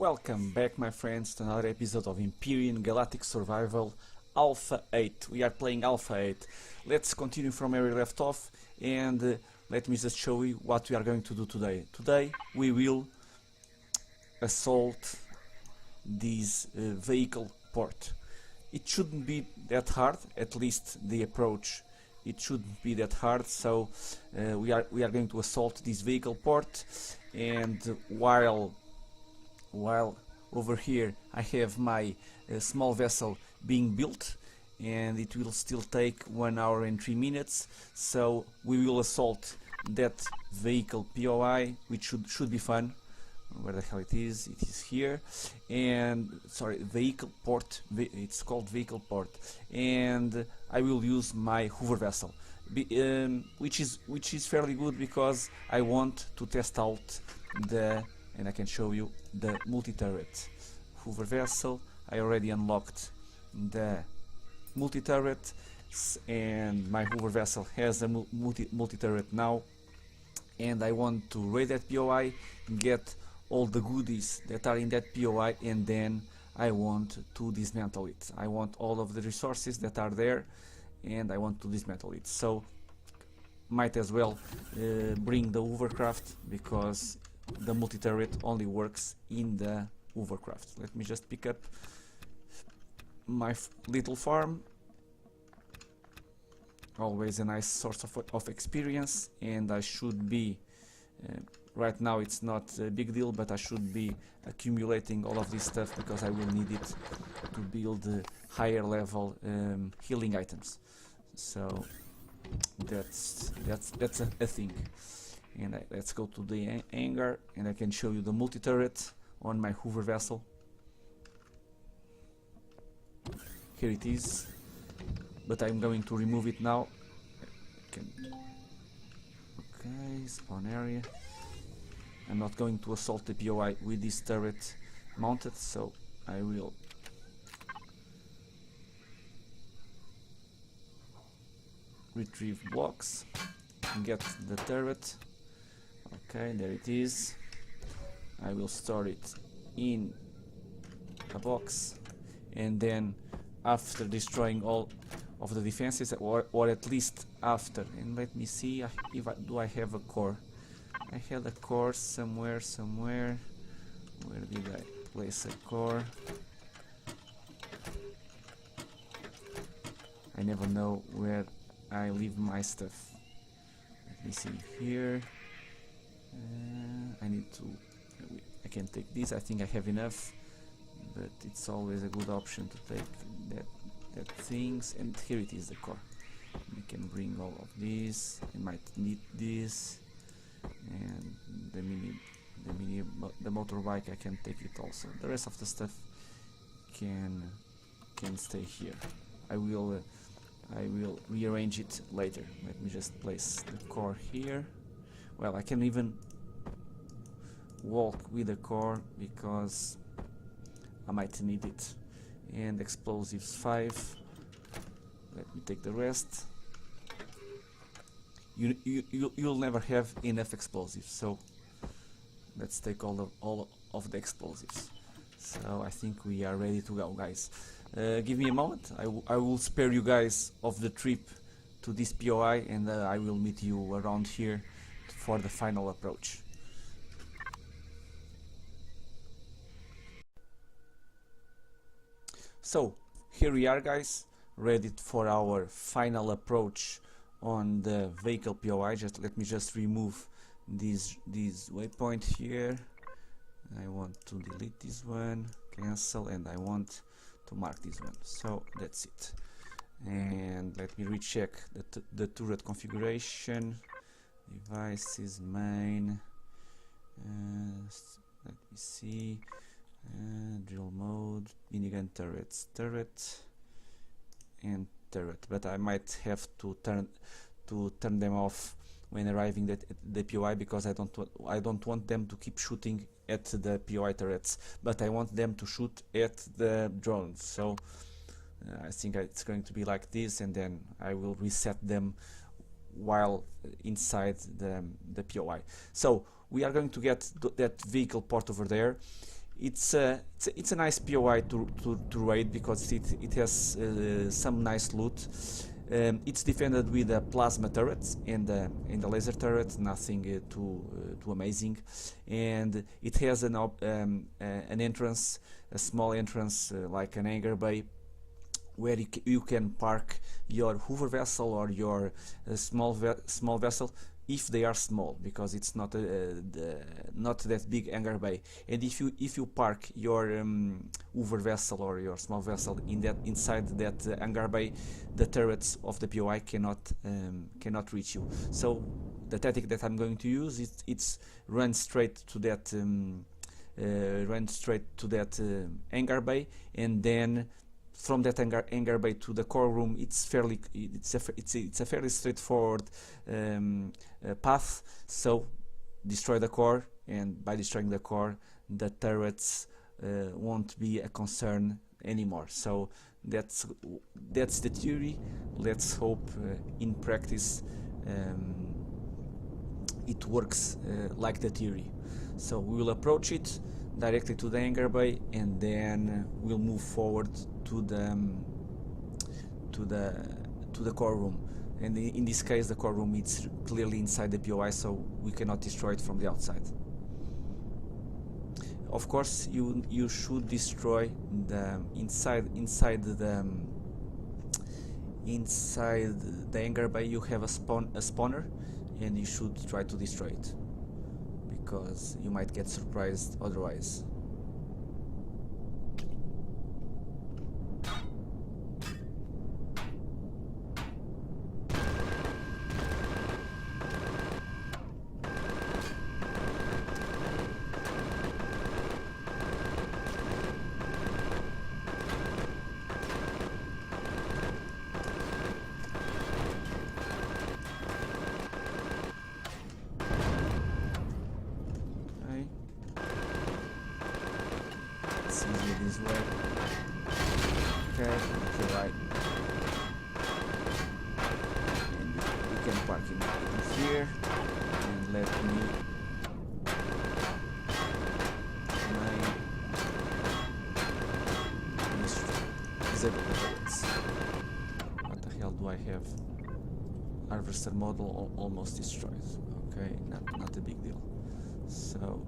Welcome back, my friends, to another episode of Empyrion Galactic Survival Alpha 8. We are playing Alpha 8. Let's continue from where we left off, and let me just show you what we are going to do today. Today we will assault this vehicle port. It shouldn't be that hard, at least the approach. It shouldn't be that hard, so we are going to assault this vehicle port, and while over here I have my small vessel being built, and it will still take 1 hour and 3 minutes, so we will assault that vehicle POI, which should be fun. Where the hell it is here, and sorry, vehicle port, it's called vehicle port, and I will use my hover vessel, which is fairly good because I want to test out and I can show you the multi-turret hover vessel. I already unlocked the multi-turret, and my hover vessel has a multi-turret now, and I want to raid that POI, get all the goodies that are in that POI, and then I want to dismantle it. I want all of the resources that are there, and I want to dismantle it. So might as well bring the hovercraft, because the multi-turret only works in the hovercraft. Let me just pick up my little farm. Always a nice source of experience, and I should be right now it's not a big deal, but I should be accumulating all of this stuff because I will need it to build higher level healing items. So that's a thing. And let's go to the hangar, and I can show you the multi-turret on my hover vessel. Here it is, but I'm going to remove it now. Okay, spawn area. I'm not going to assault the POI with this turret mounted, so I will retrieve blocks and get the turret. Okay, there it is. I will store it in a box, and then after destroying all of the defenses, or at least after, and let me see if do I have a core. I had a core somewhere. Where did I place a core? I never know where I leave my stuff. Let me see here. I can take this. I think I have enough, but it's always a good option to take that things. And here it is, the core. I can bring all of these. I might need this, and the motorbike, I can take it also. The rest of the stuff can stay here. I will rearrange it later. Let me just place the core here. Well, I can even walk with the core because I might need it. And explosives 5. Let me take the rest. You'll never have enough explosives, so let's take all of the explosives. So I think we are ready to go, guys. Give me a moment. I will spare you guys of the trip to this POI, and I will meet you around here for the final approach. So here we are, guys, ready for our final approach on the vehicle POI. Let me remove this waypoint here. I want to delete this one, cancel, and I want to mark this one. So that's it. And let me recheck the turret configuration. Devices, main. Let me see. Drill mode, minigun turrets, turret, and turret. But I might have to turn them off when arriving at the POI, because I don't want them to keep shooting at the POI turrets, but I want them to shoot at the drones. So I think it's going to be like this, and then I will reset them while inside the POI. So we are going to get that vehicle port over there, it's a nice POI to raid because it has some nice loot. It's defended with a plasma turret and the laser turret, nothing too amazing, and it has an entrance, a small entrance like an hangar bay, where you can park your hover vessel or your small vessel, if they are small, because it's not not that big hangar bay. And if you park your hover vessel or your small vessel inside that hangar bay, the turrets of the POI cannot reach you. So the tactic that I'm going to use it's run straight to that hangar bay, and then from that hangar bay to the core room, it's a fairly straightforward path. So destroy the core, and by destroying the core, the turrets won't be a concern anymore. So that's the theory. Let's hope in practice it works like the theory. So we will approach it directly to the hangar bay, and then we'll move forward to the core room. And in this case, the core room is clearly inside the POI, so we cannot destroy it from the outside. Of course, you should destroy the inside the hangar bay. You have a spawner, and you should try to destroy it, because you might get surprised otherwise. This way. Okay, right. And we can park in here, and let me disable the bullets. What the hell do I have? Harvester model almost destroyed. Okay, not a big deal. So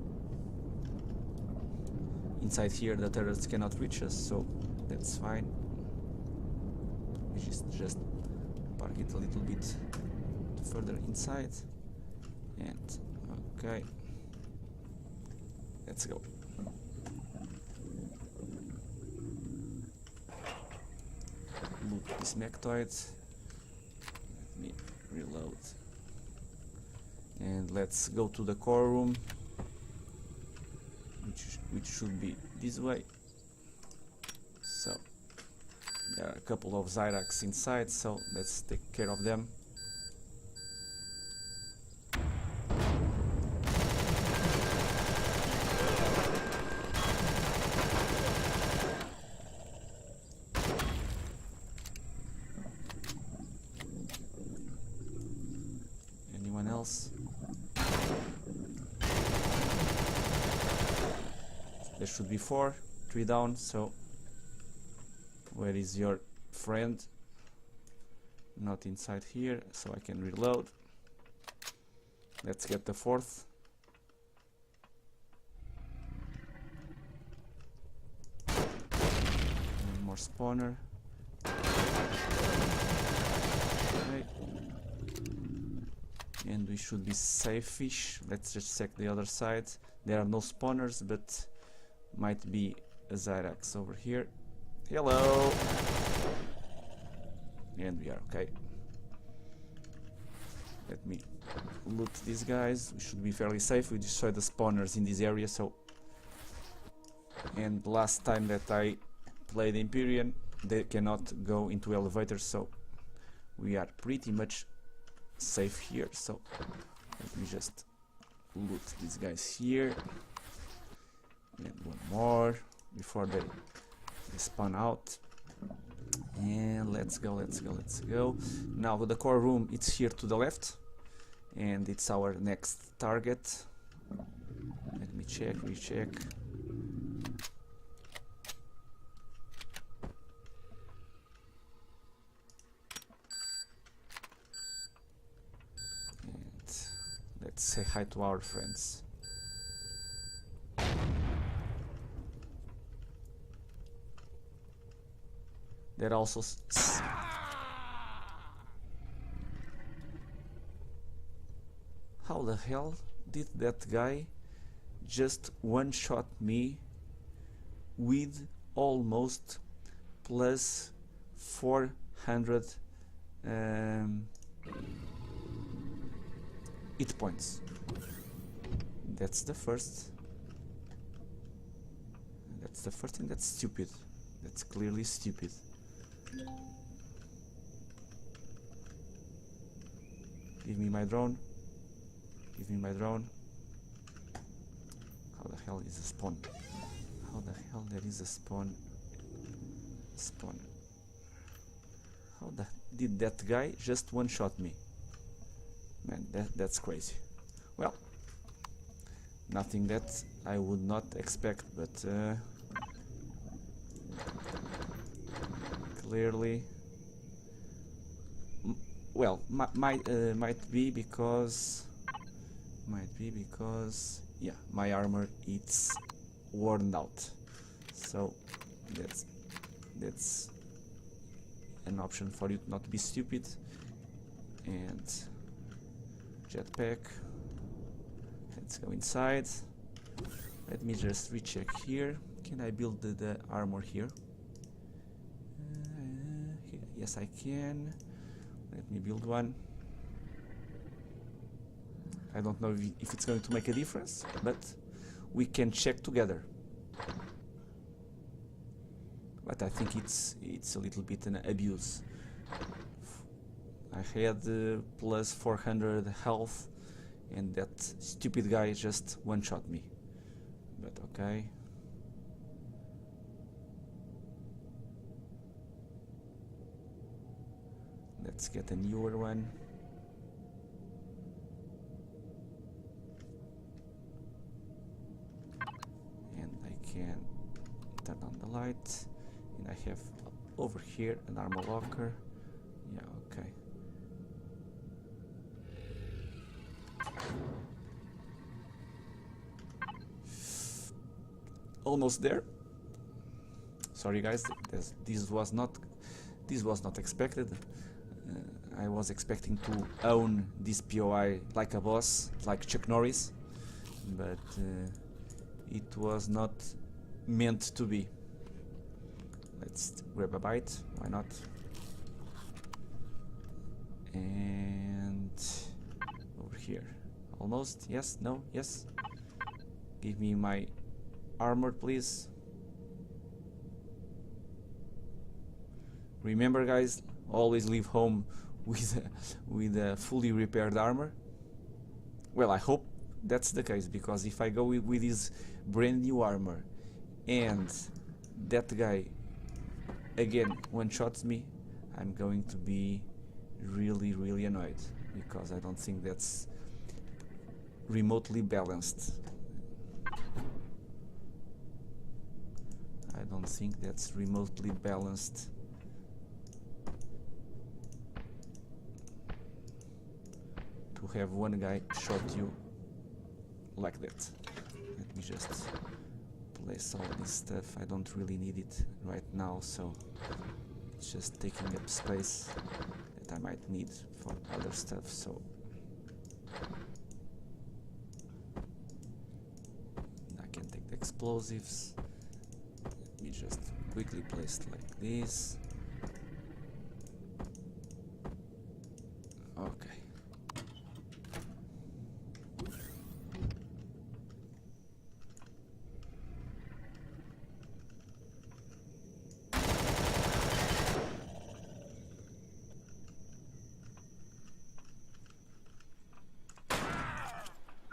inside here the turrets cannot reach us, so that's fine. We just park it a little bit further inside, and okay, let's go. Loot this mectoid. Let me reload, and let's go to the core room, which should be this way. So there are a couple of Zyrax inside, so let's take care of them. Anyone else? There should be 3 down, so where is your friend? Not inside here, so I can reload. Let's get the 4th. One more spawner. Okay. And we should be safe-ish. Let's just check the other side. There are no spawners, but might be a Zyrax over here. Hello! And we are okay. Let me loot these guys. We should be fairly safe. We destroyed the spawners in this area, so... And last time that I played Empyrion, they cannot go into elevators, so we are pretty much safe here. So let me just loot these guys here. And one more before they spawn out. And let's go. Now the core room, it's here to the left, and it's our next target. Let me recheck. say hi to our friends. That also how the hell did that guy just one-shot me with almost plus 400 hit points? That's the first. That's the first thing. That's stupid. That's clearly stupid. Give me my drone. Give me my drone. How the hell is a spawn? How the hell there is a spawn? Spawn. How the did that guy just one-shot me? Man, that's crazy. Well, nothing that I would not expect, but clearly, well, might be because yeah, my armor it's worn out, so that's an option for you not to be stupid. And jetpack, let's go inside. Let me just recheck here. Can I build the armor here? Yes, I can. Let me build one. I don't know if it's going to make a difference, but we can check together. But I think it's a little bit an abuse. I had plus 400 health, and that stupid guy just one-shot me. But okay. Let's get a newer one. And I can turn on the light. And I have over here an armor locker. Yeah, okay. Almost there. Sorry guys, this was not expected. I was expecting to own this POI like a boss, like Chuck Norris, but it was not meant to be. Let's grab a bite, why not? And over here, almost, yes, no, yes. Give me my armor, please. Remember guys, always leave home with a fully repaired armor. Well, I hope that's the case, because if I go with this brand new armor and that guy again one-shots me, I'm going to be really annoyed, because I don't think that's remotely balanced. I don't think that's remotely balanced. To have one guy shot you like that. Let me just place all this stuff. I don't really need it right now, so it's just taking up space that I might need for other stuff. So I can take the explosives. Let me just quickly place it like this. Okay.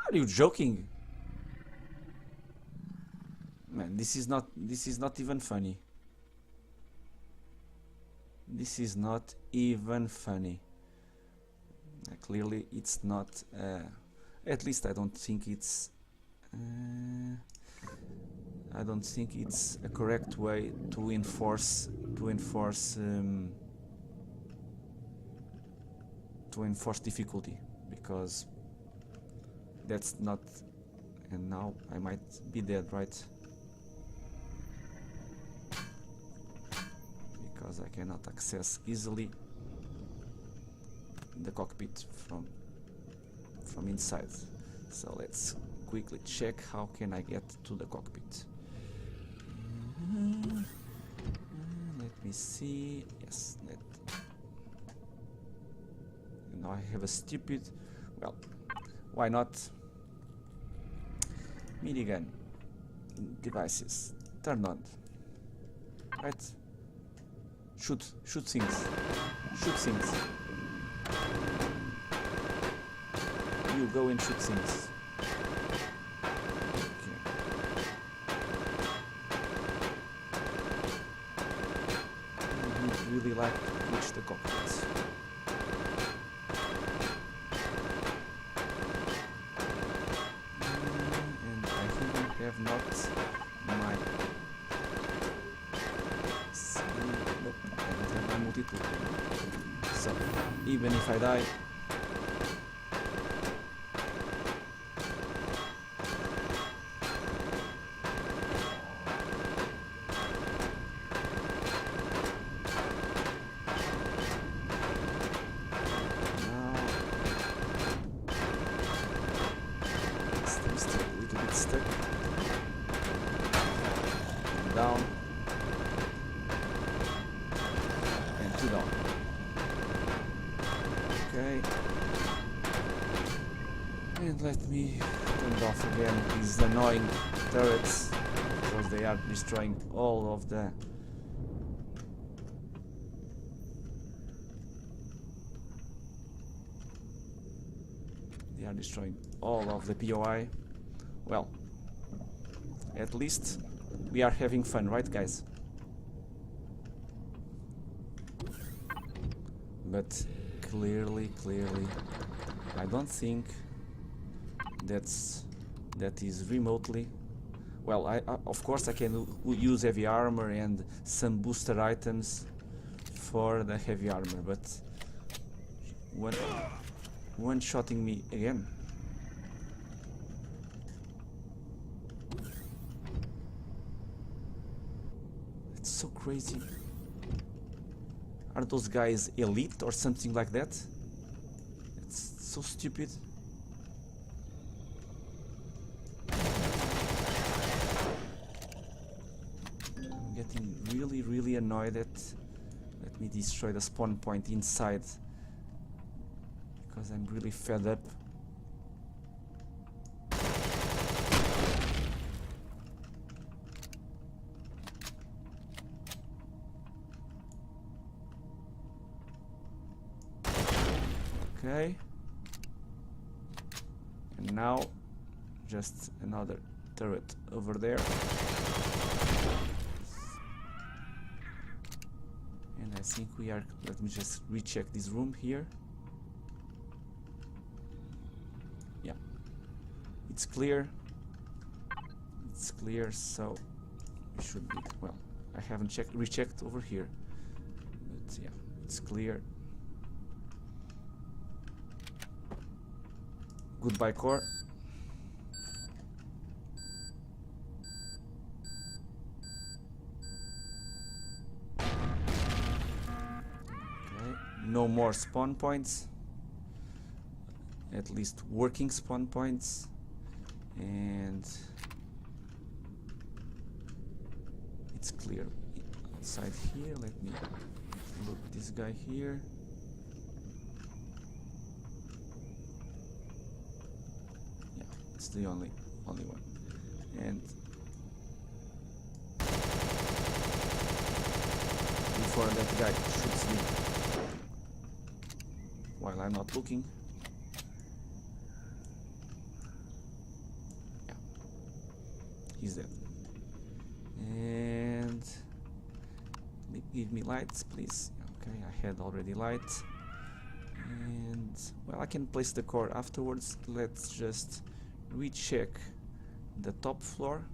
Are you joking? Man, this is not even funny. This is not even funny. Clearly it's not, at least I don't think it's a correct way to enforce difficulty, because that's not. And now I might be dead, right? Because I cannot access easily the cockpit from inside. So let's quickly check how can I get to the cockpit. Let me see. Yes, now I have a stupid, well, why not? Minigun devices, turn on. Right? Shoot things. Shoot things. You go and shoot things. Okay. I would really like to reach the cockpit. And I think I have not my... Nope, I don't have my multi-tool. So, even if I die, down and 2 down. Okay, and let me turn off again these annoying turrets because they are destroying all of the POI. Well, at least we are having fun, right guys? But clearly, I don't think that is remotely... Well, of course I can use heavy armor and some booster items for the heavy armor, but one-shotting me again. It's so crazy. Are those guys elite or something like that? It's so stupid. I'm getting really annoyed at... Let me destroy the spawn point inside, because I'm really fed up. Okay, and now just another turret over there, and I think we are... Let me just recheck this room here. Yeah, it's clear, so we should be... Well, I haven't rechecked over here, but yeah, it's clear. Goodbye, core. Okay, no more spawn points. At least working spawn points. And it's clear outside here. Let me look this guy here. It's the only one. And before that guy shoots me while I'm not looking. Yeah, he's dead. And give me lights, please. Okay, I had already light. And well, I can place the core afterwards. Let's just recheck the top floor.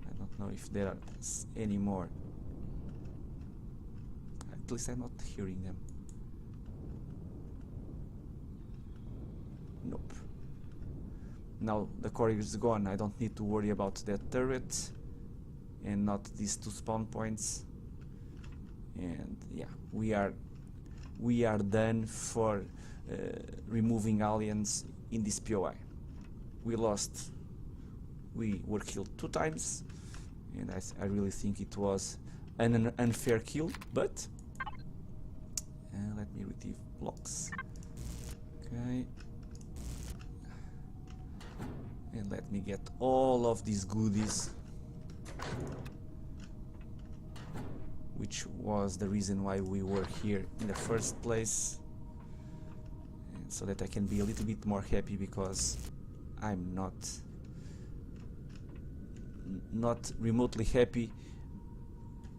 I don't know if there are any more. At least I'm not hearing them. now the core is gone, I don't need to worry about that turret and not these 2 spawn points. And yeah, we are done for removing aliens in this POI. We were killed 2 times, and I really think it was an unfair kill, but let me retrieve blocks. Okay, and let me get all of these goodies, which was the reason why we were here in the first place, and so that I can be a little bit more happy, because I'm not remotely happy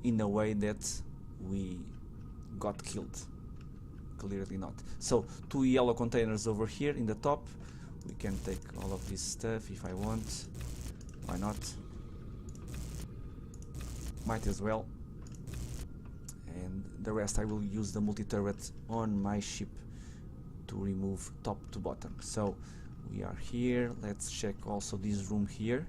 in a way that we got killed. Clearly not. So 2 yellow containers over here in the top. We can take all of this stuff if I want. Why not? Might as well. And the rest I will use the multi-turret on my ship to remove top to bottom. So we are here. Let's check also this room here.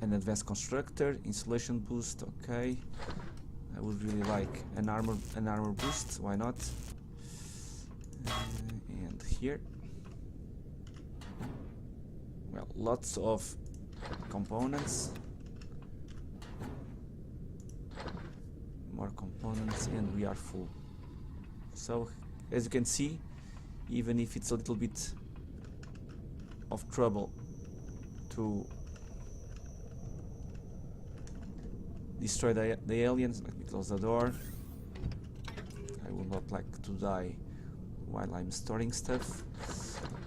An advanced constructor, insulation boost, okay. I would really like an armor boost, why not? And here, well, lots of components, more components, and we are full. So as you can see, even if it's a little bit of trouble to destroy the aliens, let me close the door. I would not like to die while I'm storing stuff.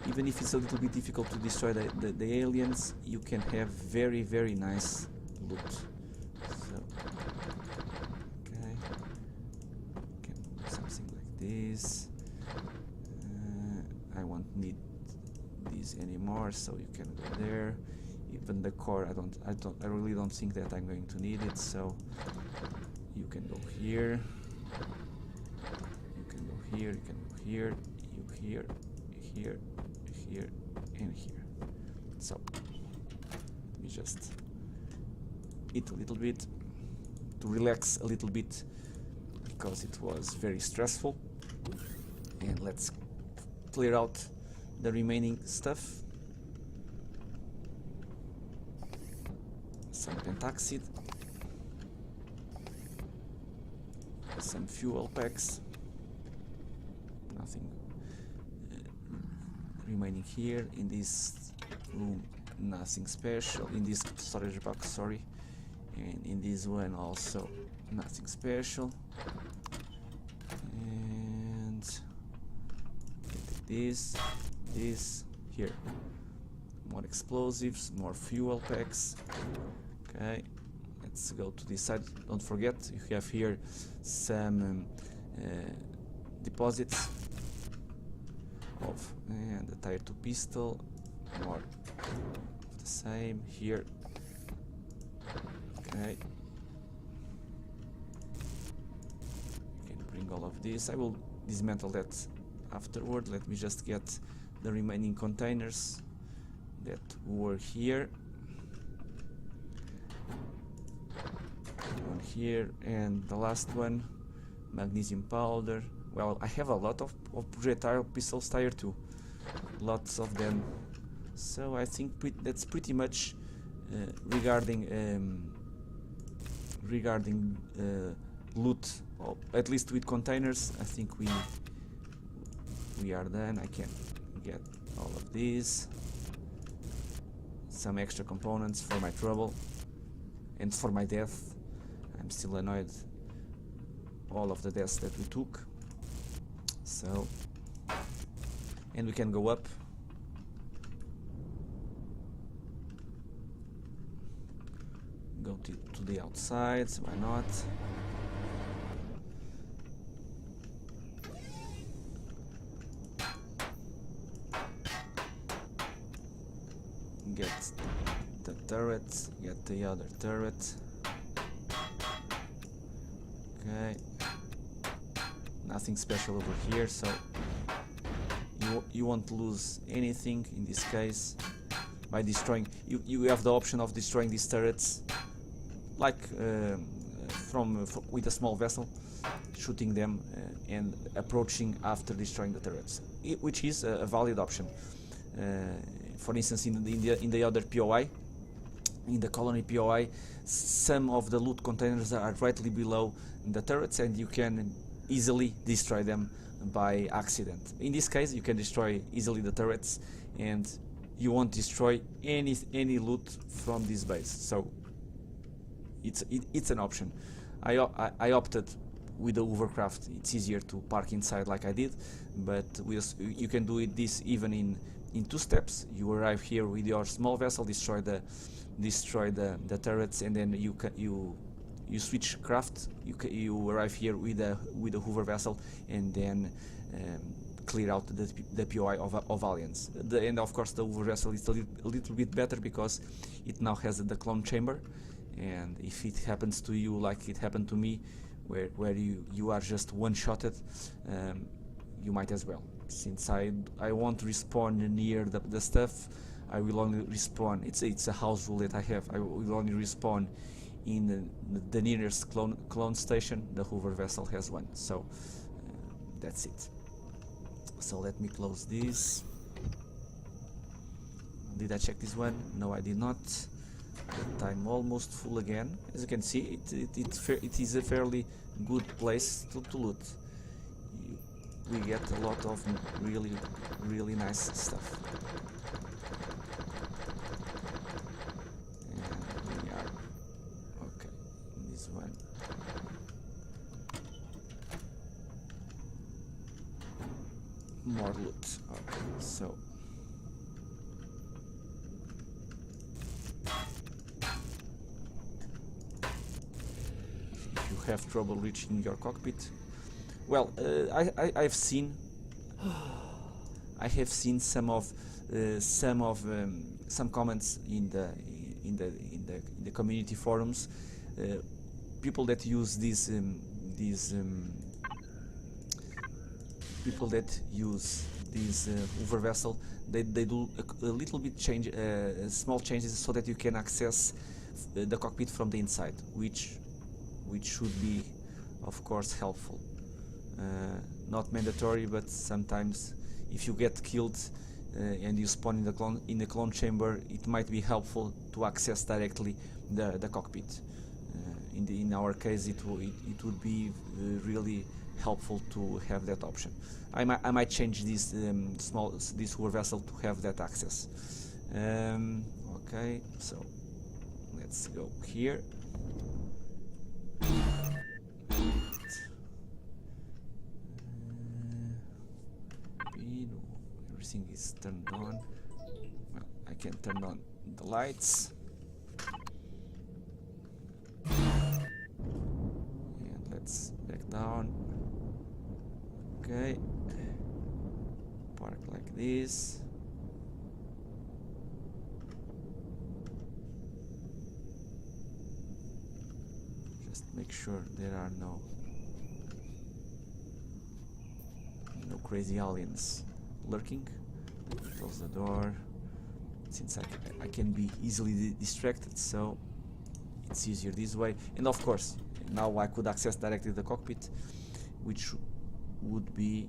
Even if it's a little bit difficult to destroy the aliens, you can have very, very nice loot. So, okay, can do something like this. I won't need these anymore, so you can go there. Even the core, I really don't think that I'm going to need it, so you can go here, you can go here, you can go here, you here, here, here, and here. So let me just eat a little bit to relax a little bit, because it was very stressful. And let's clear out the remaining stuff. Some pentaxid, some fuel packs, nothing remaining here. In this room, nothing special. In this storage box, sorry, and in this one also nothing special. And this here, more explosives, more fuel packs. Okay, let's go to this side. Don't forget, you have here some deposits of and the tier 2 pistol, more of the same here. Okay, you can bring all of this. I will dismantle that afterward. Let me just get the remaining containers that were here. One here, and the last one, magnesium powder. Well, I have a lot of projectile pistols tier 2, lots of them. So I think that's pretty much regarding loot, or at least with containers. I think we are done. I can get all of these, some extra components for my trouble and for my death. I'm still annoyed all of the deaths that we took. So, and we can go up. Go to the outside, why not? Get the turret, get the other turret. Okay, nothing special over here, so you won't lose anything in this case by destroying. You have the option of destroying these turrets, like with a small vessel, shooting them and approaching after destroying the turrets, which is a valid option. For instance, in the other POI, in the colony POI, some of the loot containers are directly below the turrets, and you can easily destroy them by accident. In this case, you can destroy easily the turrets, and you won't destroy any loot from this base. So it's an option. I opted with the hovercraft. It's easier to park inside like I did, but you can do this even in 2 steps. You arrive here with your small vessel, destroy the turrets, and then you switch craft. You arrive here with a hover vessel, and then clear out the POI of aliens. And of course the hover vessel is a little bit better because it now has the clone chamber, and if it happens to you like it happened to me, where you are just one-shotted, you might as well. Since I won't respawn near the stuff, I will only respawn. It's a house rule that I have. I will only respawn in the nearest clone station. The hover vessel has one, so that's it. So let me close this. Did I check this one? No, I did not. But I'm almost full again. As you can see, it is a fairly good place to loot. We get a lot of really nice stuff. And we are okay. This one. More loot. Okay, so if you have trouble reaching your cockpit, well, I've seen I have seen some comments in the community forums. People that use people that use this hover vessel, they do a little bit small changes so that you can access the cockpit from the inside, which should be, of course, helpful. Not mandatory, but sometimes if you get killed and you spawn in the clone chamber, it might be helpful to access directly the cockpit. In our case, it would be really helpful to have that option. I might change this hover vessel to have that access. Okay, so let's go here. Everything is turned on. Well, I can turn on the lights. And let's back down. Okay. Park like this. Just make sure there are no crazy aliens lurking. Close the door, since I can be easily distracted, so it's easier this way. And of course, now I could access directly the cockpit, which would be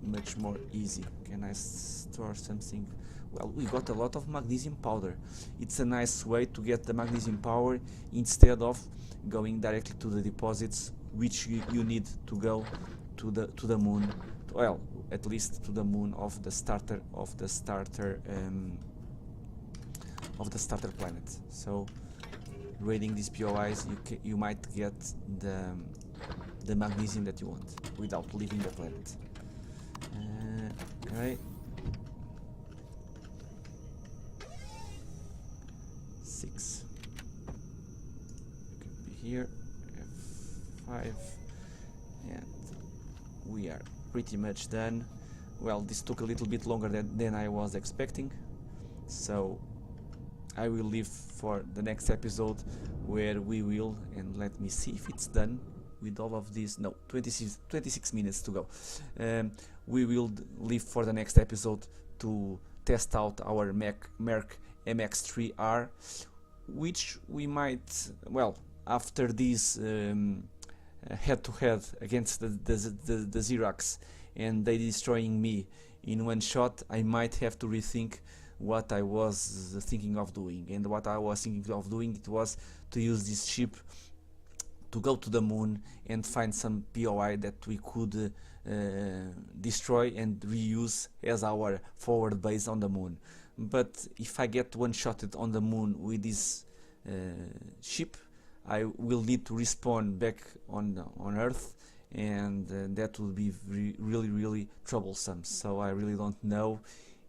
much more easy. Can I store something? Well, we got a lot of magnesium powder. It's a nice way to get the magnesium power instead of going directly to the deposits, which you need to go to the moon. Well, at least to the moon of the starter planet. So raiding these POIs, you might get the magnesium that you want without leaving the planet. Okay. 6 could be here. F5, and we are pretty much done. Well, this took a little bit longer than I was expecting, so I will leave for the next episode where we will, and let me see if it's done with all of this. No, 26 minutes to go. we will leave for the next episode to test out our Merc MX3R, which we might, well, after this head-to-head against the Xerox and they destroying me in one shot, I might have to rethink what I was thinking of doing. And what I was thinking of doing, it was to use this ship to go to the moon and find some POI that we could destroy and reuse as our forward base on the moon. But if I get one-shotted on the moon with this ship, I will need to respawn back on Earth, and that will be really troublesome. So I really don't know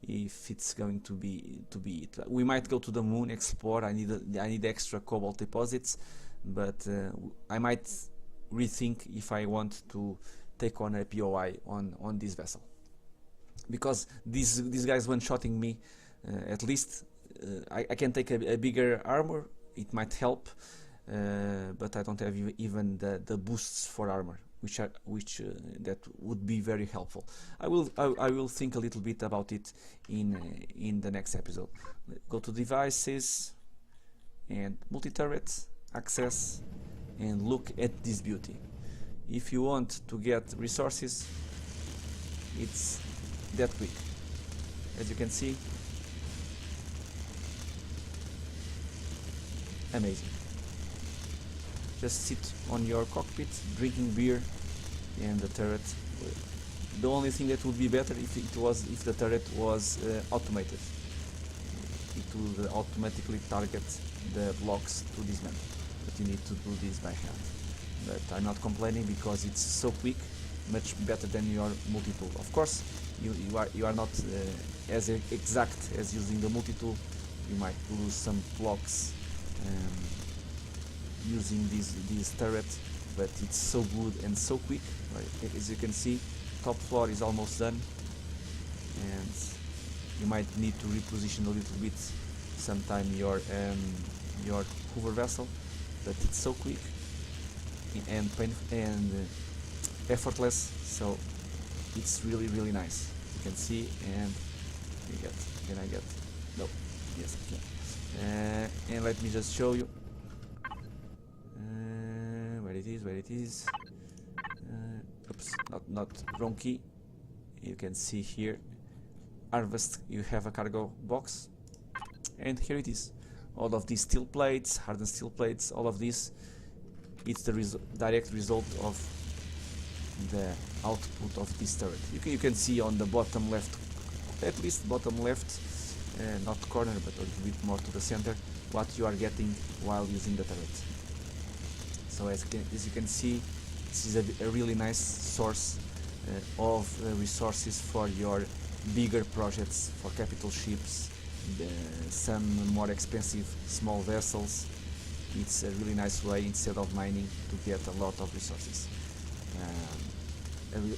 if it's going to be it. We might go to the moon, explore. I need extra cobalt deposits, but I might rethink if I want to take on a POI on this vessel, because these guys one-shotting me. At least I can take a bigger armor. It might help, but I don't have even the boosts for armor, which that would be very helpful. I will think a little bit about it in the next episode. Go to devices and multi-turret access and look at this beauty. If you want to get resources, it's that quick. As you can see, amazing. Just sit on your cockpit drinking beer and the turret. The only thing that would be better if the turret was automated. It would automatically target the blocks to dismantle, but you need to do this by hand. But I'm not complaining because it's so quick, much better than your multi-tool. Of course, you are not as exact as using the multi-tool. You might lose some blocks using this turret, but it's so good and so quick. Right? As you can see, top floor is almost done, and you might need to reposition a little bit sometime your hover vessel, but it's so quick and effortless, so it's really nice. You can see, and can I get? No, yes I can. And let me just show you where it is. Oops, not wrong key. You can see here, harvest. You have a cargo box, and here it is. All of these steel plates, hardened steel plates, all of this, it's the direct result of the output of this turret. You can see on the bottom left, at least bottom left, not corner but a little bit more to the center, what you are getting while using the turret. So as you can see, this is a really nice source of resources for your bigger projects, for capital ships, some more expensive small vessels. It's a really nice way, instead of mining, to get a lot of resources.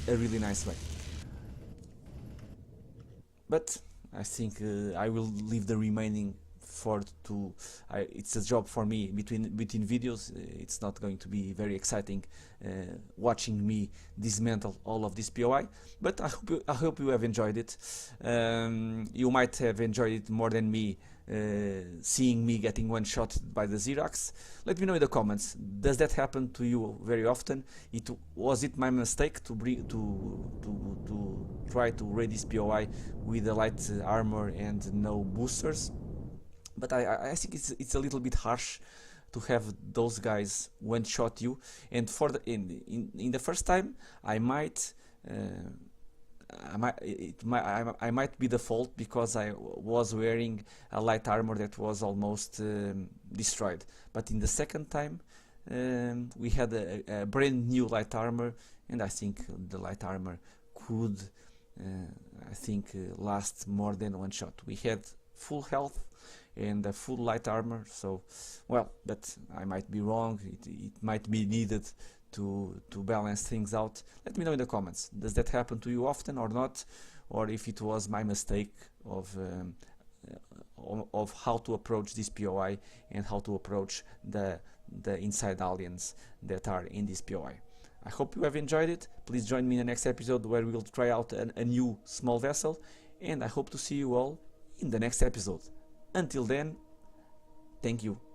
A really nice way. But I think I will leave the remaining it's a job for me between videos. It's not going to be very exciting watching me dismantle all of this POI, but I hope you have enjoyed it. You might have enjoyed it more than me seeing me getting one shot by the Xerox. Let me know in the comments. Does that happen to you very often? Was it my mistake to try to raid this POI with a light armor and no boosters? But I think it's a little bit harsh to have those guys one-shot you. And for in the first time, I might be the fault, because I was wearing a light armor that was almost destroyed. But in the second time, we had a brand new light armor, and I think the light armor could, last more than one shot. We had full health and a full light armor, so well, but I might be wrong. It might be needed to balance things out. Let me know in the comments. Does that happen to you often or not, or if it was my mistake of how to approach this POI and how to approach the inside aliens that are in this POI. I hope you have enjoyed it. Please join me in the next episode where we will try out a new small vessel, and I hope to see you all in the next episode. Until then, thank you.